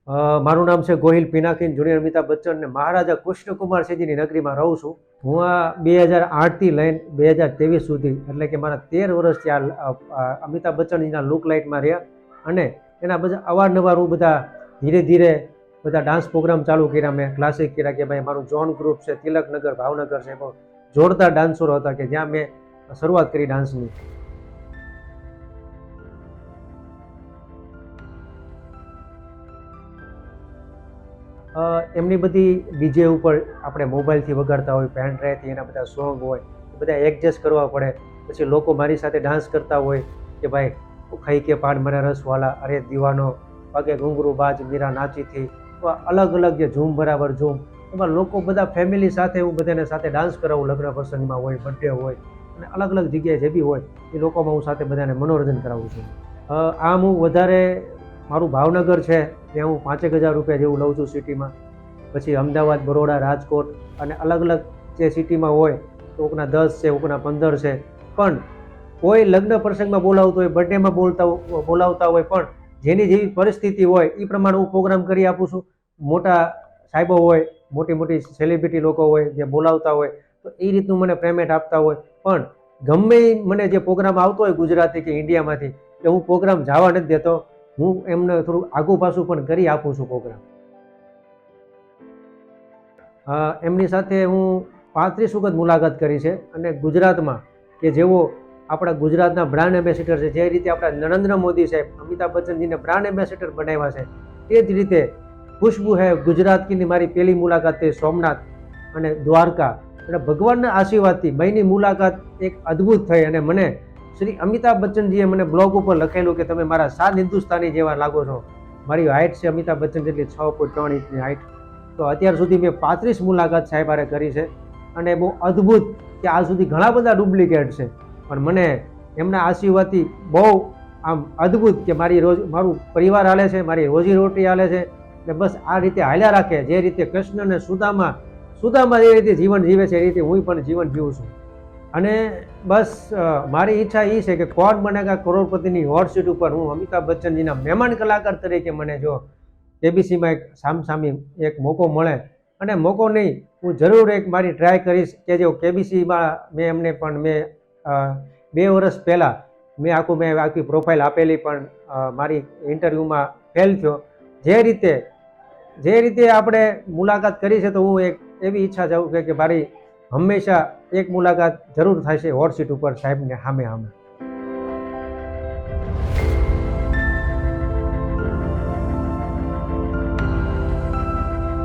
મારું નામ છે ગોહિલ પિનાકીન જુનિયર અમિતાભ બચ્ચન ને મહારાજા કૃષ્ણકુમાર સિંહજીની નગરીમાં રહું છું. હું આ 2008થી લઈને 2023 સુધી એટલે કે મારા 13 વર્ષથી અમિતાભ બચ્ચનજીના લુક લાઇટમાં રહ્યા અને એના બધા અવારનવાર હું બધા ધીરે ધીરે બધા ડાન્સ પ્રોગ્રામ ચાલુ કર્યા. મેં ક્લાસિક કર્યા કે ભાઈ મારું જોન ગ્રુપ છે, તિલકનગર ભાવનગર છે, બહુ જોરદાર ડાન્સરો હતા કે જ્યાં મેં શરૂઆત કરી ડાન્સની. એમની બધી ડીજે ઉપર આપણે મોબાઈલથી વગાડતા હોય, પેન ડ્રાઈવથી એના બધા સોંગ હોય, એ બધા એડજસ્ટ કરવા પડે. પછી લોકો મારી સાથે ડાન્સ કરતા હોય કે ભાઈ ખાઈ કે પાડ મારા રસવાલા, અરે દીવાનો, પગે ઘૂંઘરું બાજ મીરા નાચીથી, અલગ અલગ જે ઝૂમ બરાબર ઝૂમ, એમાં લોકો બધા ફેમિલી સાથે હું બધાને સાથે ડાન્સ કરાવું. લગ્ન પ્રસંગમાં હોય, બર્થડે હોય અને અલગ અલગ જગ્યાએ જે બી હોય એ લોકોમાં હું સાથે બધાને મનોરંજન કરાવું છું. આમ હું વધારે મારું ભાવનગર છે ત્યાં હું 5,000 રૂપિયા જેવું લઉં છું સિટીમાં. પછી અમદાવાદ, બરોડા, રાજકોટ અને અલગ અલગ જે સિટીમાં હોય તો કોકના 10 છે, કોકના 15 છે. પણ કોઈ લગ્ન પ્રસંગમાં બોલાવતો હોય, બર્થડેમાં બોલાવતા હોય, પણ જેની જેવી પરિસ્થિતિ હોય એ પ્રમાણે હું પ્રોગ્રામ કરી આપું છું. મોટા સાહેબો હોય, મોટી મોટી સેલિબ્રિટી લોકો હોય જે બોલાવતા હોય તો એ રીતનું મને પેમેન્ટ આપતા હોય. પણ ગમે મને જે પ્રોગ્રામ આવતો હોય ગુજરાતી કે ઇન્ડિયામાંથી કે હું પ્રોગ્રામ જવા નથી દેતો, હું એમને થોડું આગું પાછું પણ કરી આપું છું પ્રોગ્રામ. એમની સાથે હું 35 વખત મુલાકાત કરી છે અને ગુજરાતમાં કે જેવો આપણા ગુજરાતના બ્રાન્ડ એમ્બેસેડર છે, જે રીતે આપણા નરેન્દ્ર મોદી સાહેબ અમિતાભ બચ્ચનજીને બ્રાન્ડ એમ્બેસેડર બનાવ્યા છે, તે જ રીતે ખુશ્બુ હે ગુજરાત કીની મારી પહેલી મુલાકાત થઈ સોમનાથ અને દ્વારકા. અને ભગવાનના આશીર્વાદથી બેની મુલાકાત એક અદ્ભુત થઈ અને મને શ્રી અમિતાભ બચ્ચનજીએ મને બ્લોગ ઉપર લખેલું કે તમે મારા 7 હિન્દુસ્તાની જેવા લાગો છો. મારી હાઇટ છે અમિતાભ બચ્ચન જેટલી 6.3 ઇંચની હાઇટ. તો અત્યાર સુધી મેં 35 મુલાકાત સાહેબ હારે કરી છે અને બહુ અદ્ભુત કે આજ સુધી ઘણા બધા ડુપ્લિકેટ છે પણ મને એમના આશીર્વાદથી બહુ આમ અદ્ભુત કે મારું પરિવાર હાલે છે, મારી રોજીરોટી હાલે છે ને બસ આ રીતે હાલ્યા રાખે. જે રીતે કૃષ્ણ અને સુદામા જે રીતે જીવન જીવે છે એ રીતે હું પણ જીવન જીવું છું. અને બસ મારી ઈચ્છા એ છે કે કોણ બનેગા કરોડપતિની હોટ સીટ ઉપર હું અમિતાભ બચ્ચનજીના મહેમાન કલાકાર તરીકે મને જો કેબીસીમાં એક સામસામી એક મોકો મળે, અને મોકો નહીં હું જરૂર એક મારી ટ્રાય કરીશ કે જો કેબીસીમાં મેં 2 વર્ષ પહેલાં મેં આખી પ્રોફાઇલ આપેલી પણ મારી ઇન્ટરવ્યૂમાં ફેલ થયો. જે રીતે આપણે મુલાકાત કરી છે તો હું એક એવી ઈચ્છા જાઉં કે મારી હંમેશા એક મુલાકાત જરૂર થાય છે હોટ સીટ ઉપર સાહેબને સામે.